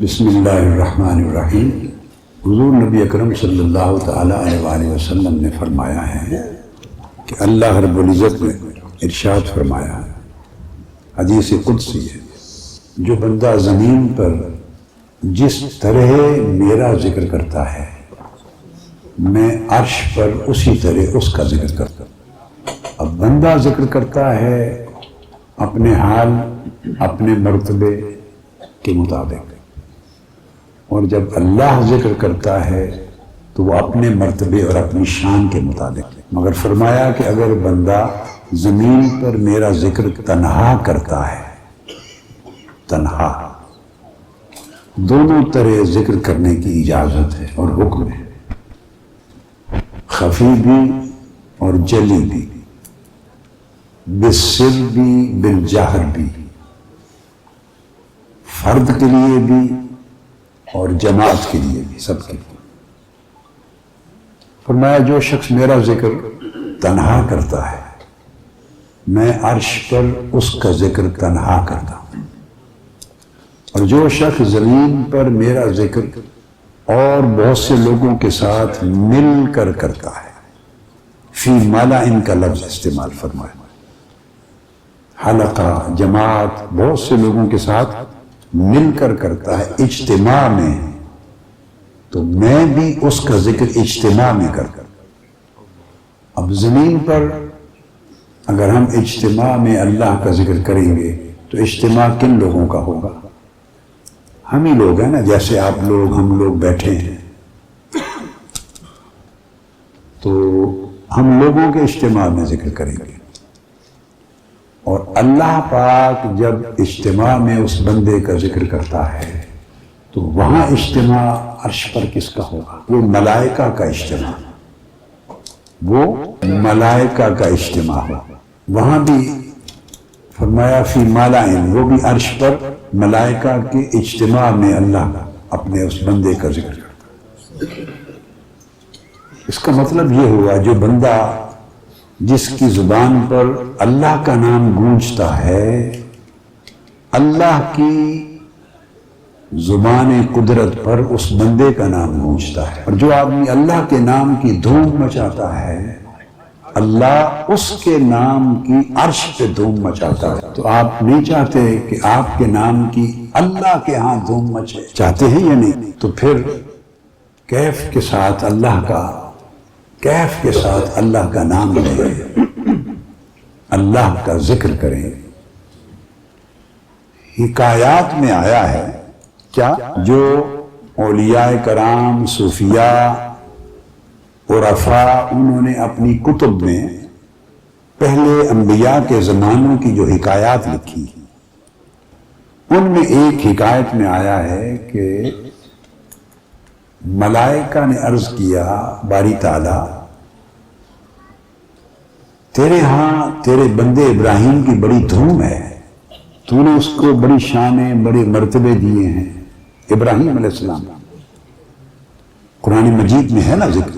بسم اللہ الرحمن الرحیم۔ حضور نبی اکرم صلی اللہ تعالیٰ علیہ وآلہ وسلم نے فرمایا ہے کہ اللہ رب العزت نے ارشاد فرمایا ہے، حدیث قدسی ہے، جو بندہ زمین پر جس طرح میرا ذکر کرتا ہے میں عرش پر اسی طرح اس کا ذکر کرتا ہوں۔ اب بندہ ذکر کرتا ہے اپنے حال، اپنے مرتبے کے مطابق، اور جب اللہ ذکر کرتا ہے تو وہ اپنے مرتبے اور اپنی شان کے مطابق۔ مگر فرمایا کہ اگر بندہ زمین پر میرا ذکر تنہا کرتا ہے، تنہا، دونوں طرح ذکر کرنے کی اجازت ہے اور حکم ہے، خفی بھی اور جلی بھی، بالسر بھی بالجہر بھی، فرد کے لیے بھی اور جماعت کے لیے بھی، سب کے لیے۔ فرمایا جو شخص میرا ذکر تنہا کرتا ہے میں عرش پر اس کا ذکر تنہا کرتا ہوں، اور جو شخص زمین پر میرا ذکر اور بہت سے لوگوں کے ساتھ مل کر کرتا ہے، فی مالا ان کا لفظ استعمال فرمایا، حلقہ، جماعت، بہت سے لوگوں کے ساتھ مل کر کرتا ہے اجتماع میں، تو میں بھی اس کا ذکر اجتماع میں کرتا ہوں۔ اب زمین پر اگر ہم اجتماع میں اللہ کا ذکر کریں گے تو اجتماع کن لوگوں کا ہوگا؟ ہم ہی لوگ ہیں نا، جیسے آپ لوگ، ہم لوگ بیٹھے ہیں، تو ہم لوگوں کے اجتماع میں ذکر کریں گے، اور اللہ پاک جب اجتماع میں اس بندے کا ذکر کرتا ہے تو وہاں اجتماع عرش پر کس کا ہوگا؟ وہ ملائکہ کا اجتماع، وہ ملائکہ کا اجتماع ہو۔ وہاں بھی فرمایا فی مالائن، وہ بھی عرش پر ملائکہ کے اجتماع میں اللہ اپنے اس بندے کا ذکر کرتا ہے۔ اس کا مطلب یہ ہوا جو بندہ جس کی زبان پر اللہ کا نام گونجتا ہے، اللہ کی زبان قدرت پر اس بندے کا نام گونجتا ہے، اور جو آدمی اللہ کے نام کی دھوم مچاتا ہے اللہ اس کے نام کی عرش پہ دھوم مچاتا ہے۔ تو آپ نہیں چاہتے کہ آپ کے نام کی اللہ کے ہاں دھوم مچے؟ چاہتے ہیں یا نہیں؟ تو پھر کیف کے ساتھ اللہ کا، کیف کے ساتھ اللہ کا نام لیں، اللہ کا ذکر کریں۔ حکایات میں آیا ہے کیا، جو اولیاء کرام، صوفیاء، عرفاء، انہوں نے اپنی کتب میں پہلے انبیاء کے زمانوں کی جو حکایات لکھی، ان میں ایک حکایت میں آیا ہے کہ ملائکہ نے عرض کیا باری تعالیٰ، تیرے ہاں تیرے بندے ابراہیم کی بڑی دھوم ہے، تو نے اس کو بڑی شانیں، بڑے مرتبے دیے ہیں۔ ابراہیم علیہ السلام قرآن مجید میں ہے نا ذکر،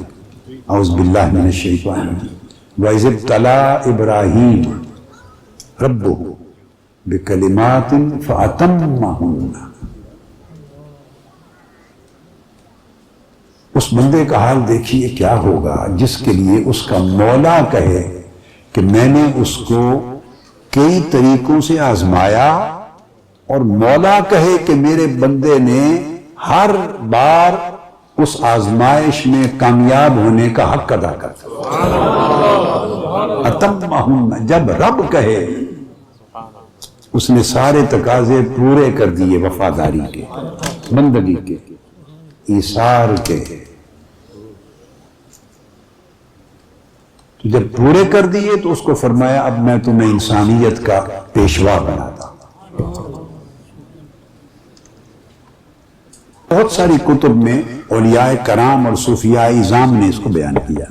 اعوذ باللہ من الشیطان الرجیم، وَإِذِ ابْتَلَىٰ إِبْرَاهِيمَ رَبُّهُ بِكَلِمَاتٍ فَأَتَمَّهُنَّ۔ اس بندے کا حال دیکھیے کیا ہوگا جس کے لیے اس کا مولا کہے کہ میں نے اس کو کئی طریقوں سے آزمایا، اور مولا کہے کہ میرے بندے نے ہر بار اس آزمائش میں کامیاب ہونے کا حق ادا کرتا۔ اتمہن، جب رب کہے اس نے سارے تقاضے پورے کر دیے، وفاداری کے، بندگی کے، ایثار کے، تو جب پورے کر دیے تو اس کو فرمایا اب میں تمہیں انسانیت کا پیشوا بناتا ہوں۔ بہت ساری کتب میں اولیاء کرام اور صوفیاء اعظام نے اس کو بیان کیا۔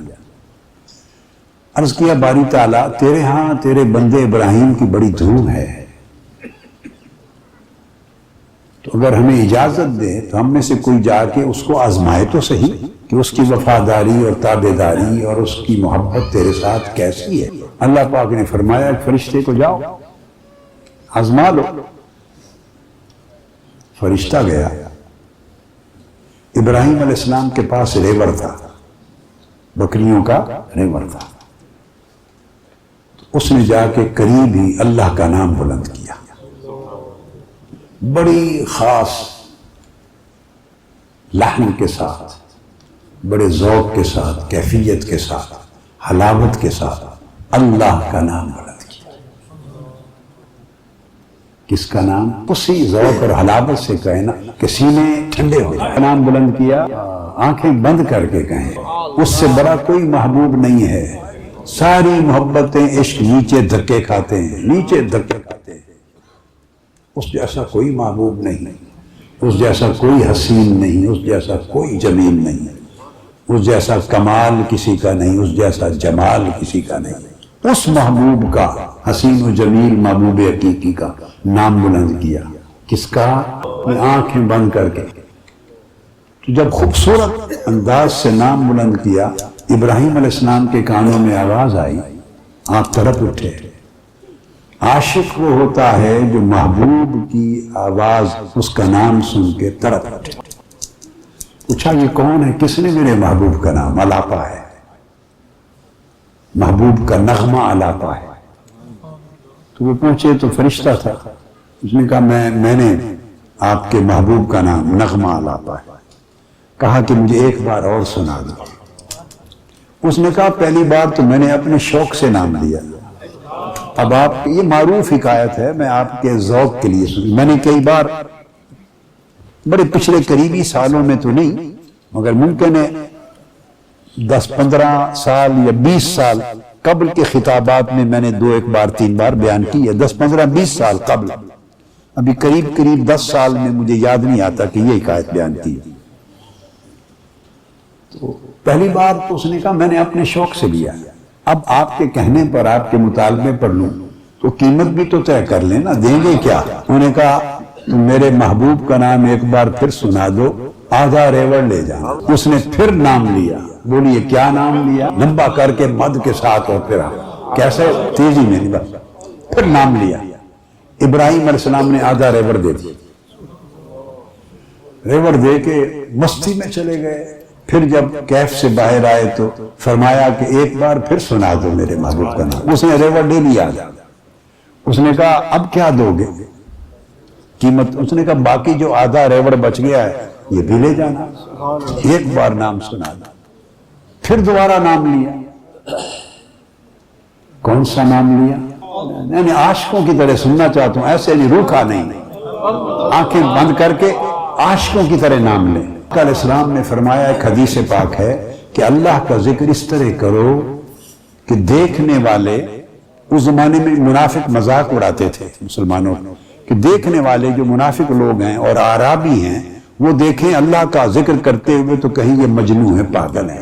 عرض کیا باری تعالیٰ تیرے ہاں تیرے بندے ابراہیم کی بڑی دھوم ہے، تو اگر ہمیں اجازت دے تو ہم میں سے کوئی جا کے اس کو آزمائے تو صحیح کہ اس کی وفاداری اور تابعداری اور اس کی محبت تیرے ساتھ کیسی ہے۔ اللہ پاک نے فرمایا فرشتے کو جاؤ آزما لو۔ فرشتہ گیا، ابراہیم علیہ السلام کے پاس ریوڑ تھا، بکریوں کا ریوڑ تھا، اس نے جا کے قریب ہی اللہ کا نام بلند کیا، بڑی خاص لحن کے ساتھ، بڑے ذوق کے ساتھ، کیفیت کے ساتھ، حلاوت کے ساتھ اللہ کا نام بلند کیا۔ کس کا نام؟ اسی ذوق اور حلاوت سے کہیں نا کہ سینے ٹھنڈے ہو جائیں۔ نام بلند کیا، آنکھیں بند کر کے کہیں اس سے بڑا کوئی محبوب نہیں ہے۔ ساری محبتیں عشق نیچے دھکے کھاتے ہیں، نیچے دھکے کھاتے ہیں۔ اس جیسا کوئی محبوب نہیں، اس جیسا کوئی حسین نہیں، اس جیسا کوئی جمیل نہیں، اس جیسا کمال کسی کا نہیں، اس جیسا جمال کسی کا نہیں۔ اس محبوب کا، حسین و جمیل محبوب حقیقی کا نام بلند کیا۔ کس کا؟ آنکھیں بند کر کے۔ تو جب خوبصورت انداز سے نام بلند کیا، ابراہیم علیہ السلام کے کانوں میں آواز آئی، آپ طرف اٹھے۔ عاشق وہ ہوتا ہے جو محبوب کی آواز، اس کا نام سن کے طرف اٹھے۔ پوچھا یہ کون ہے؟ کس نے میرے محبوب کا نام؟ الاپا ہے، محبوب کا نغمہ الاپا ہے۔ تو وہ پوچھے تو فرشتہ تھا، اس نے کہا میں نے آپ کے محبوب کا نام نغمہ الاپا ہے۔ کہا کہ مجھے ایک بار اور سنا دو۔ اس نے کہا پہلی بار تو میں نے اپنے شوق سے نام لیا، اب آپ، یہ معروف حکایت ہے، میں آپ کے ذوق کے لیے سنی، میں نے کئی بار بڑے پچھلے قریبی سالوں میں تو نہیں، مگر ممکن ہے 10-15 سال یا 20 سال قبل کے خطابات میں نے 2-1-3 بار بیان کی ہے، 10-15-20 سال قبل، ابھی قریب 10 سال میں مجھے یاد نہیں آتا کہ یہ حکایت بیان کی۔ تو پہلی بار تو اس نے کہا میں نے اپنے شوق سے لیا، اب آپ کے کہنے پر، آپ کے مطالبے پر لوں تو قیمت بھی تو طے کر لیں نا، دیں گے کیا؟ انہوں نے کہا تم میرے محبوب کا نام ایک بار پھر سنا دو، آدھا ریوڑ لے جانا۔ اس نے پھر نام لیا، بولیے کیا نام لیا؟ لمبا کر کے مد کے ساتھ، اور پھر کیسے تیزی میں نہیں، بس پھر نام لیا۔ ابراہیم علیہ السلام نے آدھا ریوڑ دے دیا، ریوڑ دے کے مستی میں چلے گئے۔ پھر جب کیف سے باہر آئے تو فرمایا کہ ایک بار پھر سنا دو میرے محبوب کا نام۔ اس نے ریوڑ لے لیا، اس نے کہا اب کیا دو گے قیمت؟ اس نے کہا باقی جو آدھا ریوڑ بچ گیا ہے یہ بھی لے جانا، ایک بار نام سنا دو۔ پھر دوبارہ نام لیا۔ کون سا نام لیا؟ میں عاشقوں کی طرح سننا چاہتا ہوں، ایسے نہیں، روکھا نہیں، آنکھیں بند کر کے عاشقوں کی طرح نام لیں۔ علیہ السلام نے فرمایا، ایک حدیث پاک ہے کہ اللہ کا ذکر اس طرح کرو کہ دیکھنے والے، اس زمانے میں منافق مذاق اڑاتے تھے مسلمانوں کہ دیکھنے والے جو منافق لوگ ہیں اور اعرابی ہیں وہ دیکھیں اللہ کا ذکر کرتے ہوئے تو کہیں یہ مجنون ہے، پاگل ہے۔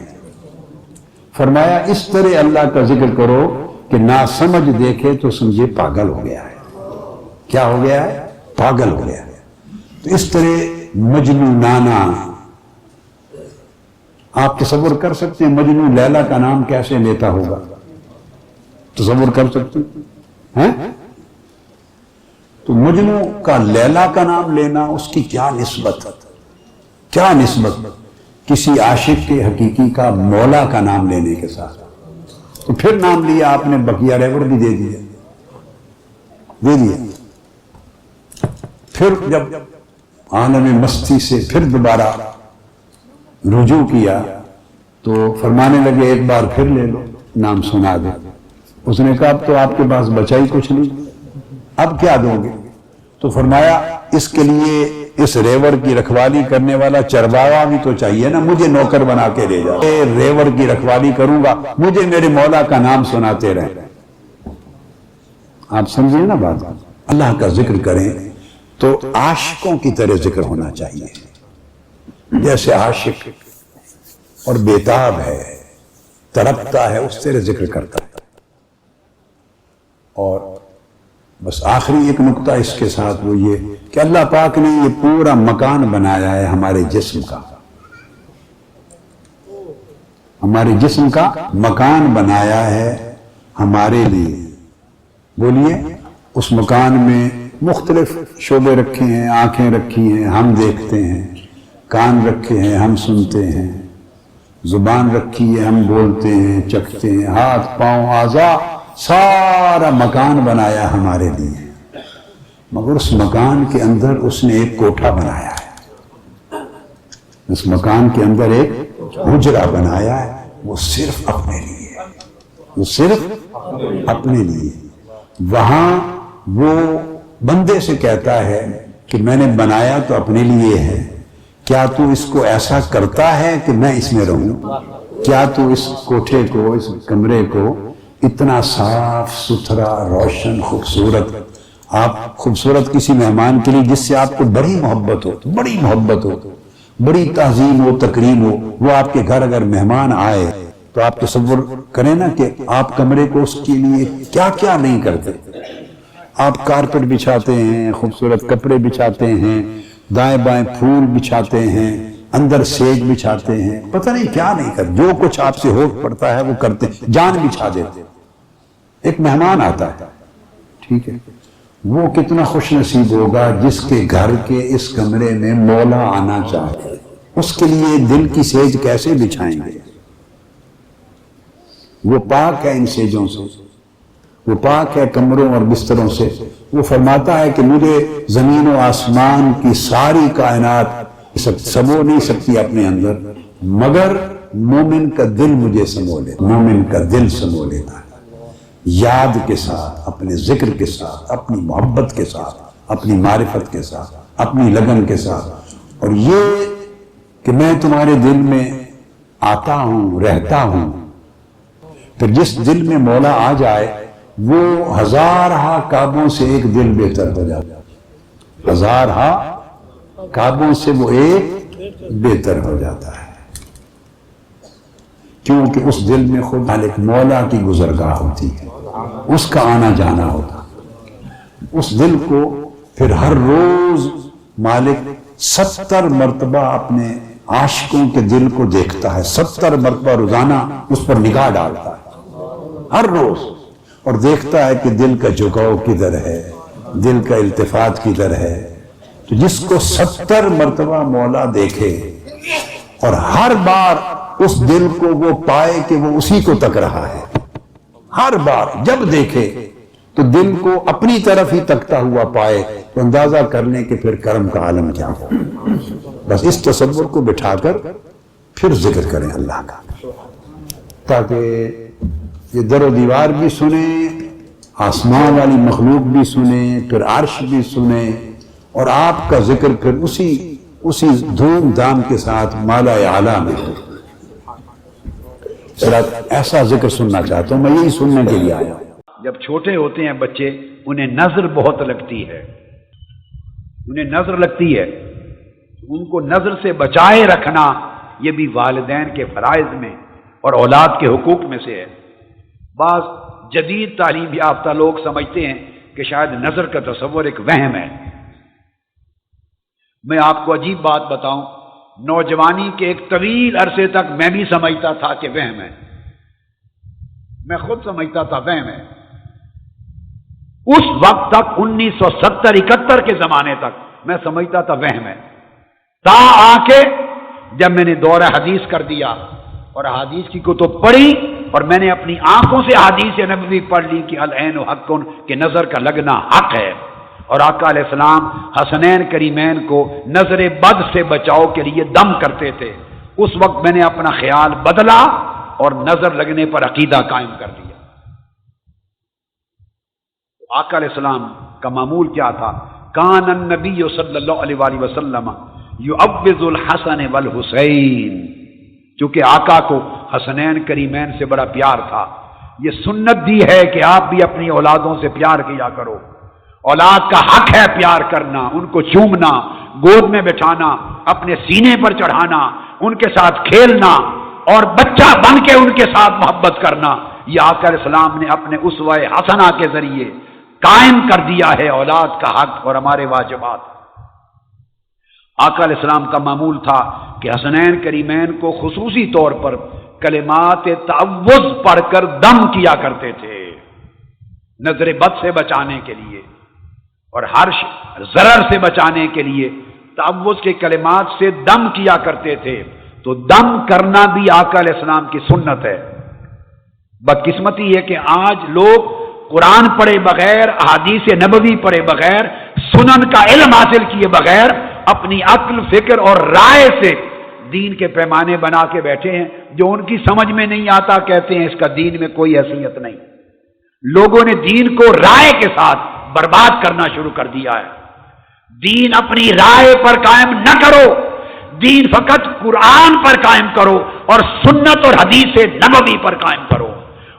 فرمایا اس طرح اللہ کا ذکر کرو کہ ناسمجھ دیکھے تو سمجھے پاگل ہو گیا ہے۔ کیا ہو گیا ہے؟ پاگل ہو گیا ہے۔ تو اس طرح مجنونانہ، آپ تصور کر سکتے ہیں مجنون لیلا کا نام کیسے لیتا ہوگا؟ تصور کر سکتے ہیں؟ تو مجنو کا لیلا کا نام لینا، اس کی کیا نسبت، کیا نسبت کسی عاشق کے حقیقی کا مولا کا نام لینے کے ساتھ۔ تو پھر نام لیا آپ نے، بقیہ ریوڑ بھی دے دیا۔ پھر جب عالم مستی سے پھر دوبارہ رجوع کیا تو فرمانے لگے ایک بار پھر لے لو، نام سنا دے۔ اس نے کہا اب تو آپ کے پاس بچا ہی کچھ نہیں، اب کیا دو گے؟ تو فرمایا اس کے لیے اس ریوڑ کی رکھوالی کرنے والا چرواہا بھی تو چاہیے نا، مجھے نوکر بنا کے لے جاؤ، ریوڑ کی رکھوالی کروں گا، مجھے میرے مولا کا نام سناتے رہیں۔ آپ سمجھیں نا بات؟ اللہ کا ذکر کریں تو عاشقوں کی طرح ذکر ہونا چاہیے، جیسے عاشق اور بیتاب ہے، تڑپتا ہے، اس طرح ذکر کرتا ہے۔ اور بس آخری ایک نقطہ اس کے ساتھ وہ یہ کہ اللہ پاک نے یہ پورا مکان بنایا ہے ہمارے جسم کا، ہمارے جسم کا مکان بنایا ہے ہمارے لیے۔ بولیے، اس مکان میں مختلف شعبے رکھے ہیں، آنکھیں رکھی ہیں، ہم دیکھتے ہیں، کان رکھے ہیں ہم سنتے ہیں، زبان رکھی ہے ہم بولتے ہیں چکھتے ہیں، ہاتھ پاؤں اعضاء سارا مکان بنایا ہمارے لیے، مگر اس مکان کے اندر اس نے ایک کوٹھا بنایا ہے، اس مکان کے اندر ایک حجرہ بنایا ہے، وہ صرف اپنے لیے، وہ صرف اپنے لیے۔ وہاں وہ بندے سے کہتا ہے کہ میں نے بنایا تو اپنے لیے ہے، کیا تو اس کو ایسا کرتا ہے کہ میں اس میں رہوں؟ کیا تو اس کوٹھے کو، اس کمرے کو اتنا صاف ستھرا روشن خوبصورت، آپ خوبصورت کسی مہمان کے لیے جس سے آپ کو بڑی محبت ہو، بڑی محبت ہو، بڑی تعظیم ہو، تکریم ہو، وہ آپ کے گھر اگر مہمان آئے تو آپ تصور کریں نا کہ آپ کمرے کو اس کے لیے کیا کیا نہیں کرتے، آپ کارپٹ بچھاتے ہیں، خوبصورت کپڑے بچھاتے ہیں، دائیں بائیں پھول بچھاتے ہیں، اندر سیج بچھاتے ہیں، پتہ نہیں کیا نہیں کرتے، جو کچھ آپ سے ہو پڑتا ہے وہ کرتے ہیں، جان بچھا دیتے۔ ایک مہمان آتا ہے، ٹھیک ہے، وہ کتنا خوش نصیب ہوگا جس کے گھر کے اس کمرے میں مولا آنا چاہے، اس کے لیے دل کی سیج کیسے بچھائیں گے؟ وہ پاک ہے ان سیجوں سے، وہ پاک ہے کمروں اور بستروں سے۔ وہ فرماتا ہے کہ مجھے زمین و آسمان کی ساری کائنات سمو نہیں سکتی اپنے اندر، مگر مومن کا دل مجھے سمو لیتا، مومن کا دل سمو لیتا ہے، یاد کے ساتھ، اپنے ذکر کے ساتھ، اپنی محبت کے ساتھ، اپنی معرفت کے ساتھ، اپنی لگن کے ساتھ۔ اور یہ کہ میں تمہارے دل میں آتا ہوں، رہتا ہوں، پھر جس دل میں مولا آ جائے وہ ہزارہا کعبوں سے ایک دل بہتر ہو جاتا ہے، ہزارہا کعبوں سے وہ ایک بہتر ہو جاتا ہے، کیونکہ اس دل میں خود مالک مولا کی گزرگاہ ہوتی ہے، اس کا آنا جانا ہوتا، اس دل کو پھر ہر روز مالک 70 مرتبہ اپنے عاشقوں کے دل کو دیکھتا ہے، 70 مرتبہ روزانہ اس پر نگاہ ڈالتا ہے ہر روز، اور دیکھتا ہے کہ دل کا جھکاؤ کدھر ہے، دل کا التفات کدھر ہے۔ تو جس کو 70 مرتبہ مولا دیکھے اور ہر بار اس دل کو وہ پائے کہ وہ اسی کو تک رہا ہے، ہر بار جب دیکھے تو دل کو اپنی طرف ہی تکتا ہوا پائے، تو اندازہ کر لیں کہ پھر کرم کا عالم کیا ہو۔ بس اس تصور کو بٹھا کر پھر ذکر کریں اللہ کا، تاکہ یہ در و دیوار بھی سنیں، آسمان والی مخلوق بھی سنیں، پھر عرش بھی سنیں، اور آپ کا ذکر پھر اسی دھوم دھام کے ساتھ مالا اعلیٰ میں ہو۔ ایسا ذکر سننا چاہتا ہوں، میں یہی سننے کے لیے آیا ہوں۔ جب چھوٹے ہوتے ہیں بچے انہیں نظر بہت لگتی ہے، انہیں نظر لگتی ہے، ان کو نظر سے بچائے رکھنا یہ بھی والدین کے فرائض میں اور اولاد کے حقوق میں سے ہے۔ بعض جدید تعلیم یافتہ لوگ سمجھتے ہیں کہ شاید نظر کا تصور ایک وہم ہے۔ میں آپ کو عجیب بات بتاؤں، نوجوانی کے ایک طویل عرصے تک میں بھی سمجھتا تھا کہ وہم ہے، میں خود سمجھتا تھا وہم ہے۔ اس وقت تک 1970-71 کے زمانے تک میں سمجھتا تھا وہم ہے، تا آ کے جب میں نے دورہ حدیث کر دیا اور حدیث کی کتب پڑھی اور میں نے اپنی آنکھوں سے حدیث نبوی پڑھ لی کہ العین حق، کہ نظر کا لگنا حق ہے، اور آقا علیہ السلام حسنین کریمین کو نظر بد سے بچاؤ کے لیے دم کرتے تھے، اس وقت میں نے اپنا خیال بدلا اور نظر لگنے پر عقیدہ قائم کر دیا۔ آقا علیہ السلام کا معمول کیا تھا؟ کان النبی صلی اللہ علیہ وآلہ وسلم یعوذ الحسن والحسین، چونکہ آقا کو حسنین کریمین سے بڑا پیار تھا، یہ سنت دی ہے کہ آپ بھی اپنی اولادوں سے پیار کیا کرو، اولاد کا حق ہے پیار کرنا، ان کو چومنا، گود میں بٹھانا، اپنے سینے پر چڑھانا، ان کے ساتھ کھیلنا اور بچہ بن کے ان کے ساتھ محبت کرنا، یہ آقا علیہ السلام نے اپنے اسوہ حسنہ کے ذریعے قائم کر دیا ہے اولاد کا حق اور ہمارے واجبات۔ آقا علیہ السلام کا معمول تھا کہ حسنین کریمین کو خصوصی طور پر کلمات تعوذ پڑھ کر دم کیا کرتے تھے، نظر بد سے بچانے کے لیے اور ہر ضرر سے بچانے کے لیے تعوذ کے کلمات سے دم کیا کرتے تھے، تو دم کرنا بھی آقا علیہ السلام کی سنت ہے۔ بدقسمتی ہے کہ آج لوگ قرآن پڑھے بغیر، احادیث نبوی پڑھے بغیر، سنن کا علم حاصل کیے بغیر اپنی عقل، فکر اور رائے سے دین کے پیمانے بنا کے بیٹھے ہیں، جو ان کی سمجھ میں نہیں آتا کہتے ہیں اس کا دین میں کوئی حیثیت نہیں۔ لوگوں نے دین کو رائے کے ساتھ برباد کرنا شروع کر دیا ہے۔ دین اپنی رائے پر قائم نہ کرو، دین فقط قرآن پر قائم کرو اور سنت اور حدیث نبوی پر قائم کرو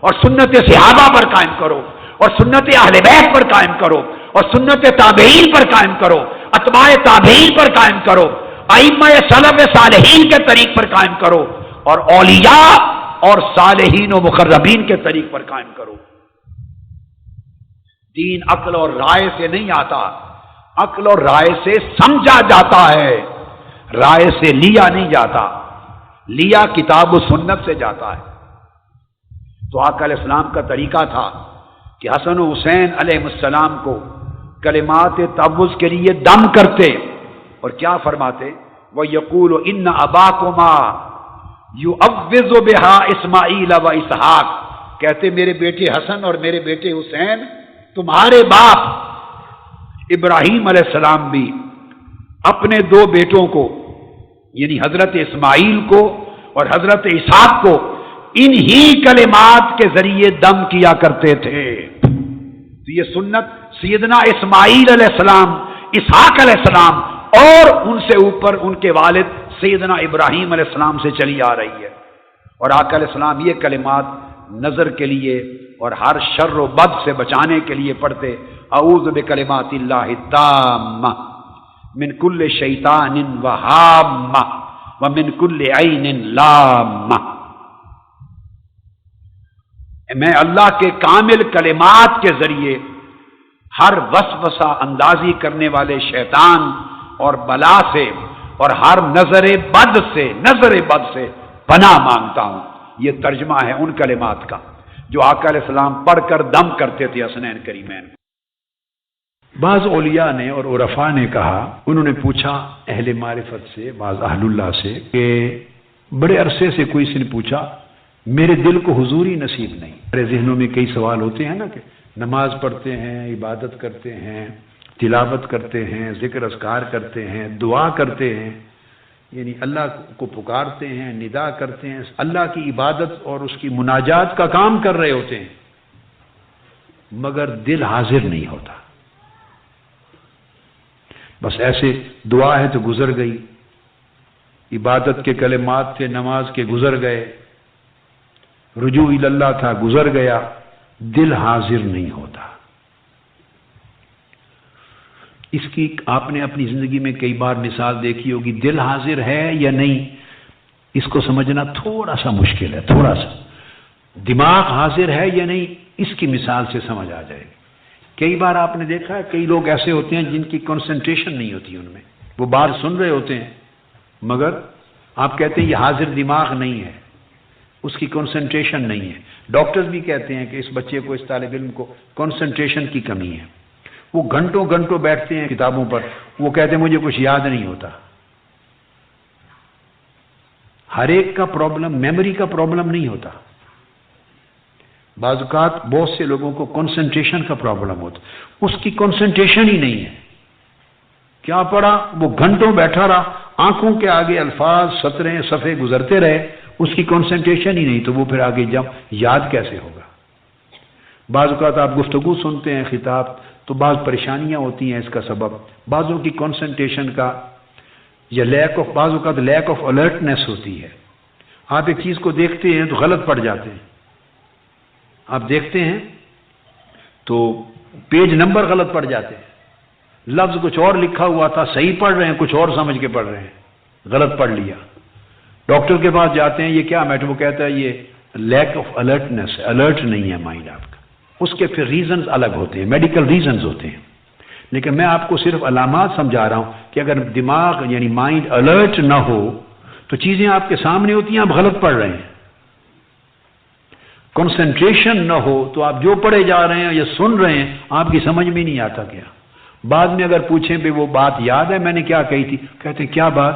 اور سنت صحابہ پر قائم کرو اور سنت اہل بیت پر قائم کرو اور سنت تابعین پر قائم کرو، اتباع تابعین پر قائم کرو، ائمہ سلف صالحین کے طریق پر قائم کرو اور اولیاء اور صالحین و مقربین کے طریق پر قائم کرو۔ دین عقل اور رائے سے نہیں آتا، عقل اور رائے سے سمجھا جاتا ہے، رائے سے لیا نہیں جاتا، لیا کتاب و سنت سے جاتا ہے۔ تو آقا علیہ السلام کا طریقہ تھا کہ حسن و حسین علیہ السلام کو کلمات تعوذ کے لیے دم کرتے اور کیا فرماتے؟ وَيَقُولُ إِنَّ أَبَاكُمَا يُعَوِّذُ بِهَا إِسْمَاعِيلَ وَإِسْحَاقَ، کہتے میرے بیٹے حسن اور میرے بیٹے حسین، تمہارے باپ ابراہیم علیہ السلام بھی اپنے دو بیٹوں کو یعنی حضرت اسماعیل کو اور حضرت اسحاق کو انہی کلمات کے ذریعے دم کیا کرتے تھے۔ تو یہ سنت سیدنا اسماعیل علیہ السلام، اسحاق علیہ السلام اور ان سے اوپر ان کے والد سیدنا ابراہیم علیہ السلام سے چلی آ رہی ہے۔ اور آقا علیہ السلام یہ کلمات نظر کے لیے اور ہر شر و بد سے بچانے کے لیے پڑھتے، اعوذ بکلمات اللہ التامہ من کل شیطان وہامہ ومن کل عین لامہ، میں اللہ کے کامل کلمات کے ذریعے ہر وسوسہ اندازی کرنے والے شیطان اور بلا سے اور ہر نظر بد سے پناہ مانگتا ہوں۔ یہ ترجمہ ہے ان کلمات کا جو آقا علیہ السلام پڑھ کر دم کرتے تھے حسنین کریمین۔ بعض اولیاء نے اور عرفاء نے کہا، انہوں نے پوچھا اہل معرفت سے، بعض اہل اللہ سے، کہ بڑے عرصے سے کوئی سے نے پوچھا میرے دل کو حضوری نصیب نہیں۔ میرے ذہنوں میں کئی سوال ہوتے ہیں نا کہ نماز پڑھتے ہیں، عبادت کرتے ہیں، تلاوت کرتے ہیں، ذکر اذکار کرتے ہیں، دعا کرتے ہیں، یعنی اللہ کو پکارتے ہیں، ندا کرتے ہیں، اللہ کی عبادت اور اس کی مناجات کا کام کر رہے ہوتے ہیں، مگر دل حاضر نہیں ہوتا۔ بس ایسے دعا ہے تو گزر گئی، عبادت کے کلمات تھے، نماز کے گزر گئے، رجوع اللہ تھا گزر گیا، دل حاضر نہیں ہوتا۔ اس کی آپ نے اپنی زندگی میں کئی بار مثال دیکھی ہوگی، دل حاضر ہے یا نہیں اس کو سمجھنا تھوڑا سا مشکل ہے، تھوڑا سا۔ دماغ حاضر ہے یا نہیں اس کی مثال سے سمجھ آ جائے گی۔ کئی بار آپ نے دیکھا ہے کئی لوگ ایسے ہوتے ہیں جن کی کنسنٹریشن نہیں ہوتی ان میں، وہ بات سن رہے ہوتے ہیں مگر آپ کہتے ہیں یہ حاضر دماغ نہیں ہے، اس کی کنسنٹریشن نہیں ہے۔ ڈاکٹرز بھی کہتے ہیں کہ اس بچے کو، اس طالب علم کو کنسنٹریشن کی کمی ہے، وہ گھنٹوں گھنٹوں بیٹھتے ہیں کتابوں پر، وہ کہتے ہیں مجھے کچھ یاد نہیں ہوتا۔ ہر ایک کا پرابلم میموری کا پرابلم نہیں ہوتا، بعض اوقات بہت سے لوگوں کو کنسنٹریشن کا پرابلم ہوتا، اس کی کنسنٹریشن ہی نہیں ہے۔ کیا پڑھا؟ وہ گھنٹوں بیٹھا رہا، آنکھوں کے آگے الفاظ سطریں صفحے گزرتے رہے، اس کی کنسنٹریشن ہی نہیں، تو وہ پھر آگے جب یاد کیسے ہوگا؟ بعض اوقات آپ گفتگو سنتے ہیں، خطاب، تو بعض پریشانیاں ہوتی ہیں اس کا سبب، بعضوں کی کنسنٹریشن کا یا بعض اوقات لیک آف الرٹنس ہوتی ہے۔ آپ ایک چیز کو دیکھتے ہیں تو غلط پڑ جاتے ہیں، آپ دیکھتے ہیں تو پیج نمبر غلط پڑ جاتے ہیں، لفظ کچھ اور لکھا ہوا تھا، صحیح پڑھ رہے ہیں، کچھ اور سمجھ کے پڑھ رہے ہیں، غلط پڑھ لیا۔ ڈاکٹر کے پاس جاتے ہیں، یہ کیا میٹر؟ وہ کہتا ہے یہ لیک آف الرٹنس ہے، الرٹ نہیں ہے مائنڈ آپ کا۔ اس کے پھر ریزنز الگ ہوتے ہیں، میڈیکل ریزنز ہوتے ہیں، لیکن میں آپ کو صرف علامات سمجھا رہا ہوں کہ اگر دماغ یعنی مائنڈ الرٹ نہ ہو تو چیزیں آپ کے سامنے ہوتی ہیں، آپ غلط پڑھ رہے ہیں۔ کنسنٹریشن نہ ہو تو آپ جو پڑھے جا رہے ہیں یا سن رہے ہیں آپ کی سمجھ میں نہیں آتا کیا، بعد میں اگر پوچھیں بھی وہ بات یاد ہے میں نے کیا کہی تھی، کہتے ہیں کیا بات؟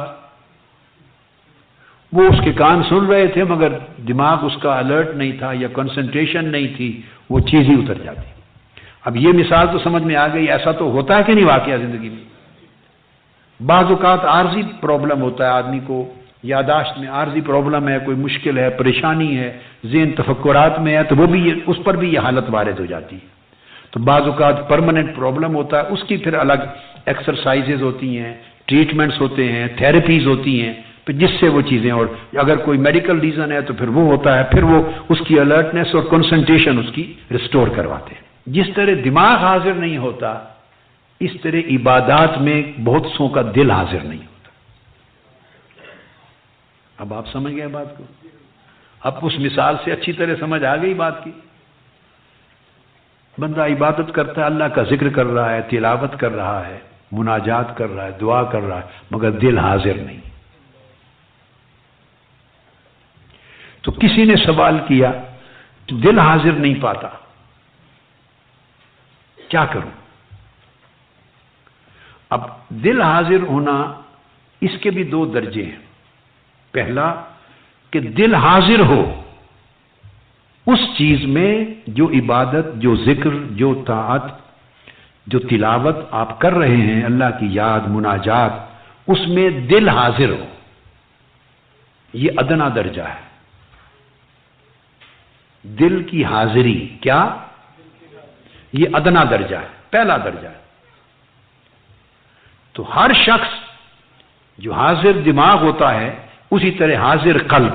وہ اس کے کان سن رہے تھے مگر دماغ اس کا الرٹ نہیں تھا یا کنسنٹریشن نہیں تھی، وہ چیز ہی اتر جاتی۔ اب یہ مثال تو سمجھ میں آ گئی، ایسا تو ہوتا ہے کہ نہیں واقعہ زندگی میں؟ بعض اوقات عارضی پرابلم ہوتا ہے آدمی کو، یاداشت میں عارضی پرابلم ہے، کوئی مشکل ہے، پریشانی ہے، ذہن تفکرات میں ہے، تو وہ بھی اس پر بھی یہ حالت وارد ہو جاتی ہے۔ تو بعض اوقات پرماننٹ پرابلم ہوتا ہے، اس کی پھر الگ ایکسرسائزز ہوتی ہیں، ٹریٹمنٹس ہوتے ہیں، تھیراپیز ہوتی ہیں، پھر جس سے وہ چیزیں، اور اگر کوئی میڈیکل ریزن ہے تو پھر وہ ہوتا ہے، پھر وہ اس کی الرٹنس اور کنسنٹریشن اس کی ریسٹور کرواتے ہیں۔ جس طرح دماغ حاضر نہیں ہوتا، اس طرح عبادات میں بہت سو کا دل حاضر نہیں ہوتا۔ اب آپ سمجھ گئے بات کو؟ اب اس مثال سے اچھی طرح سمجھ آ گئی بات کی۔ بندہ عبادت کرتا ہے، اللہ کا ذکر کر رہا ہے، تلاوت کر رہا ہے، مناجات کر رہا ہے، دعا کر رہا ہے، مگر دل حاضر نہیں۔ تو کسی نے سوال کیا کہ دل حاضر نہیں پاتا، کیا کروں؟ اب دل حاضر ہونا اس کے بھی دو درجے ہیں۔ پہلا کہ دل حاضر ہو اس چیز میں جو عبادت، جو ذکر، جو طاعت، جو تلاوت آپ کر رہے ہیں، اللہ کی یاد، مناجات، اس میں دل حاضر ہو، یہ ادنا درجہ ہے۔ دل کی حاضری کیا؟ یہ ادنا درجہ ہے، پہلا درجہ ہے۔ تو ہر شخص جو حاضر دماغ ہوتا ہے، اسی طرح حاضر قلب،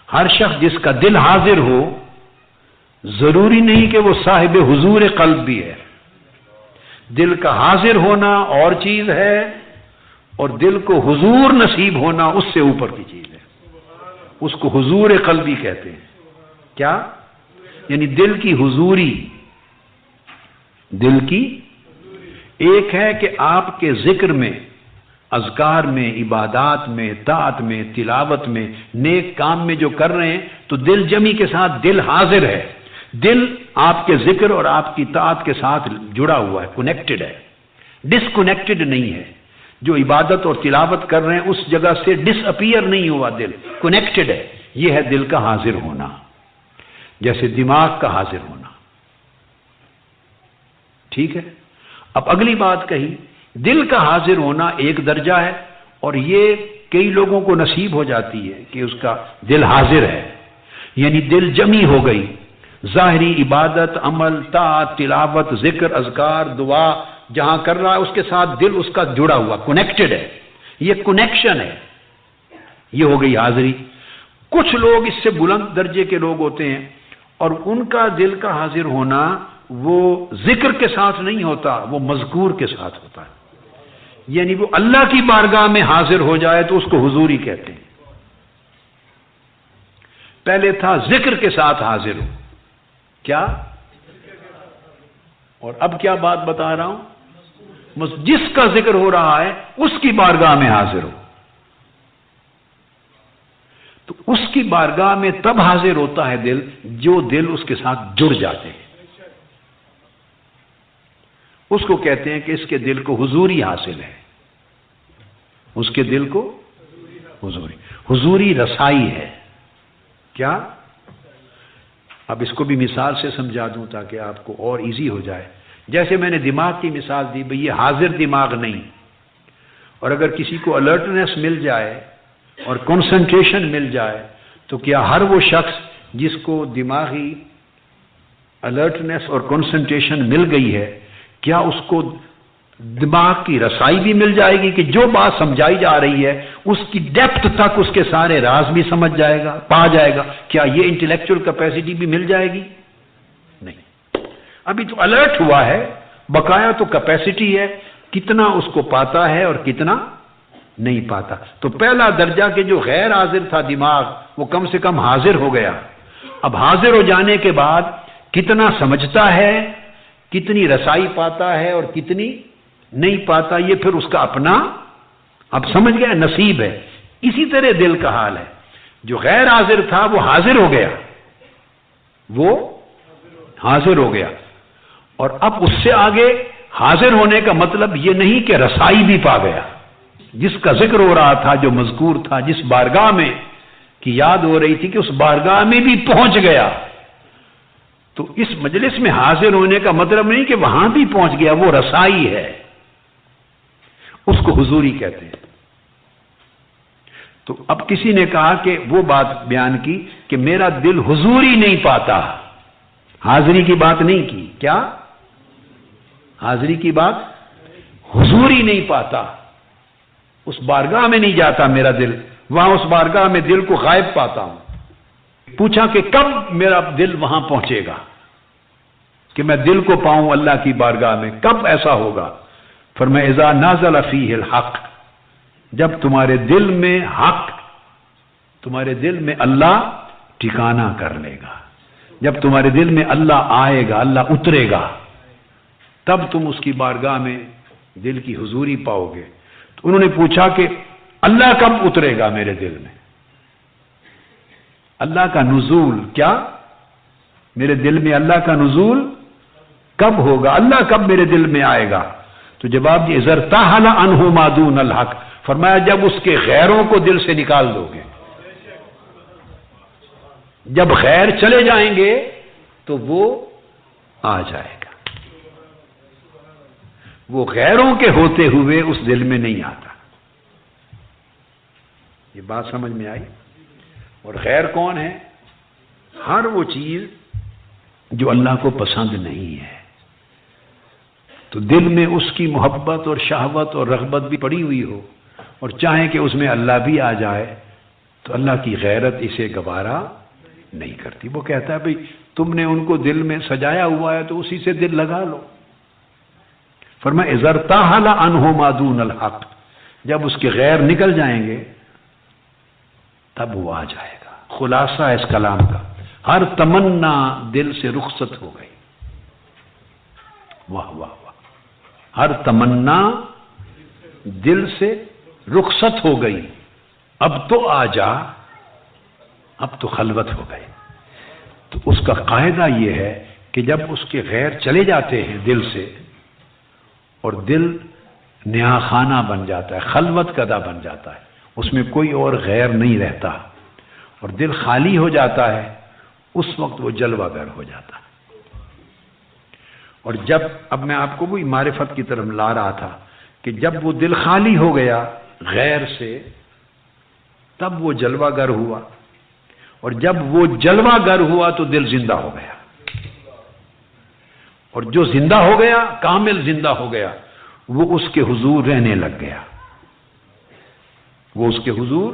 ہر شخص جس کا دل حاضر ہو، ضروری نہیں کہ وہ صاحب حضور قلب بھی ہے۔ دل کا حاضر ہونا اور چیز ہے، اور دل کو حضور نصیب ہونا اس سے اوپر کی چیز ہے۔ اس کو حضور قلبی کہتے ہیں۔ کیا؟ یعنی دل کی حضوری، دل کی ایک ہے کہ آپ کے ذکر میں، اذکار میں، عبادات میں، طاعت میں، تلاوت میں، نیک کام میں جو کر رہے ہیں تو دل جمی کے ساتھ دل حاضر ہے، دل آپ کے ذکر اور آپ کی طاعت کے ساتھ جڑا ہوا ہے، کنیکٹڈ ہے، ڈسکنیکٹڈ نہیں ہے۔ جو عبادت اور تلاوت کر رہے ہیں اس جگہ سے ڈس اپیئر نہیں ہوا، دل کنیکٹڈ ہے۔ یہ ہے دل کا حاضر ہونا، جیسے دماغ کا حاضر ہونا۔ ٹھیک ہے؟ اب اگلی بات کہی، دل کا حاضر ہونا ایک درجہ ہے، اور یہ کئی لوگوں کو نصیب ہو جاتی ہے کہ اس کا دل حاضر ہے، یعنی دل جمی ہو گئی، ظاہری عبادت، عمل، طاعت، تلاوت، ذکر، اذکار، دعا جہاں کر رہا ہے اس کے ساتھ دل اس کا جڑا ہوا، کنیکٹڈ ہے، یہ کنیکشن ہے، یہ ہو گئی حاضری۔ کچھ لوگ اس سے بلند درجے کے لوگ ہوتے ہیں، اور ان کا دل کا حاضر ہونا وہ ذکر کے ساتھ نہیں ہوتا، وہ مذکور کے ساتھ ہوتا ہے، یعنی وہ اللہ کی بارگاہ میں حاضر ہو جائے تو اس کو حضوری کہتے ہیں۔ پہلے تھا ذکر کے ساتھ حاضر ہو، کیا؟ اور اب کیا بات بتا رہا ہوں؟ جس کا ذکر ہو رہا ہے اس کی بارگاہ میں حاضر ہو، تو اس کی بارگاہ میں تب حاضر ہوتا ہے دل جو دل اس کے ساتھ جڑ جاتے ہیں، اس کو کہتے ہیں کہ اس کے دل کو حضوری حاصل ہے، اس کے دل کو حضوری رسائی ہے۔ کیا؟ اب اس کو بھی مثال سے سمجھا دوں تاکہ آپ کو اور ایزی ہو جائے۔ جیسے میں نے دماغ کی مثال دی، بھئی یہ حاضر دماغ نہیں، اور اگر کسی کو الرٹنس مل جائے اور کنسنٹریشن مل جائے تو کیا ہر وہ شخص جس کو دماغی الرٹنس اور کنسنٹریشن مل گئی ہے، کیا اس کو دماغ کی رسائی بھی مل جائے گی کہ جو بات سمجھائی جا رہی ہے اس کی ڈیپتھ تک اس کے سارے راز بھی سمجھ جائے گا، پا جائے گا؟ کیا یہ انٹلیکچوئل کیپیسٹی بھی مل جائے گی؟ نہیں، ابھی تو الرٹ ہوا ہے، بقایا تو کیپیسٹی ہے، کتنا اس کو پاتا ہے اور کتنا نہیں پاتا۔ تو پہلا درجہ کہ جو غیر حاضر تھا دماغ، وہ کم سے کم حاضر ہو گیا۔ اب حاضر ہو جانے کے بعد کتنا سمجھتا ہے، کتنی رسائی پاتا ہے اور کتنی نہیں پاتا، یہ پھر اس کا اپنا، اب سمجھ گیا، نصیب ہے۔ اسی طرح دل کا حال ہے، جو غیر حاضر تھا وہ حاضر ہو گیا، وہ حاضر ہو گیا، اور اب اس سے آگے حاضر ہونے کا مطلب یہ نہیں کہ رسائی بھی پا گیا، جس کا ذکر ہو رہا تھا، جو مذکور تھا، جس بارگاہ میں کی یاد ہو رہی تھی کہ اس بارگاہ میں بھی پہنچ گیا، تو اس مجلس میں حاضر ہونے کا مطلب نہیں کہ وہاں بھی پہنچ گیا، وہ رسائی ہے، اس کو حضوری کہتے ہیں۔ تو اب کسی نے کہا کہ وہ بات بیان کی کہ میرا دل حضوری نہیں پاتا، حاضری کی بات نہیں کی، کیا حاضری کی بات، حضوری نہیں پاتا، اس بارگاہ میں نہیں جاتا میرا دل، وہاں اس بارگاہ میں دل کو غائب پاتا ہوں۔ پوچھا کہ کب میرا دل وہاں پہنچے گا کہ میں دل کو پاؤں اللہ کی بارگاہ میں، کب ایسا ہوگا؟ فرمایا اذا نازل فیہ الحق، جب تمہارے دل میں حق، تمہارے دل میں اللہ ٹھکانہ کر لے گا، جب تمہارے دل میں اللہ آئے گا، اللہ اترے گا، تب تم اس کی بارگاہ میں دل کی حضوری پاؤ گے۔ تو انہوں نے پوچھا کہ اللہ کب اترے گا میرے دل میں؟ اللہ کا نزول، کیا میرے دل میں اللہ کا نزول کب ہوگا؟ اللہ کب میرے دل میں آئے گا؟ تو جواب یہ اذا ارتحل عنہ ما دون الحق، فرمایا جب اس کے غیروں کو دل سے نکال دو گے، جب غیر چلے جائیں گے تو وہ آ جائے گا، وہ غیروں کے ہوتے ہوئے اس دل میں نہیں آتا۔ یہ بات سمجھ میں آئی؟ اور غیر کون ہے؟ ہر وہ چیز جو اللہ کو پسند نہیں ہے، تو دل میں اس کی محبت اور شہوت اور رغبت بھی پڑی ہوئی ہو، اور چاہیں کہ اس میں اللہ بھی آ جائے، تو اللہ کی غیرت اسے گوارا نہیں کرتی۔ وہ کہتا ہے بھئی تم نے ان کو دل میں سجایا ہوا ہے تو اسی سے دل لگا لو۔ فرمایا اذا ارتحل عنہ ما دون الحق، جب اس کے غیر نکل جائیں گے تب وہ آ جائے گا۔ خلاصہ ہے اس کلام کا، ہر تمنا دل سے رخصت ہو گئی۔ واہ واہ واہ، ہر تمنا دل سے رخصت ہو گئی، اب تو آ جا، اب تو خلوت ہو گئی۔ تو اس کا قاعدہ یہ ہے کہ جب اس کے غیر چلے جاتے ہیں دل سے، اور دل نیا خانہ بن جاتا ہے، خلوت کدہ بن جاتا ہے، اس میں کوئی اور غیر نہیں رہتا، اور دل خالی ہو جاتا ہے، اس وقت وہ جلوہ گر ہو جاتا ہے۔ اور جب، اب میں آپ کو وہی معرفت کی طرف لا رہا تھا کہ جب وہ دل خالی ہو گیا غیر سے، تب وہ جلوہ گر ہوا، اور جب وہ جلوہ گر ہوا تو دل زندہ ہو گیا، اور جو زندہ ہو گیا، کامل زندہ ہو گیا، وہ اس کے حضور رہنے لگ گیا، وہ اس کے حضور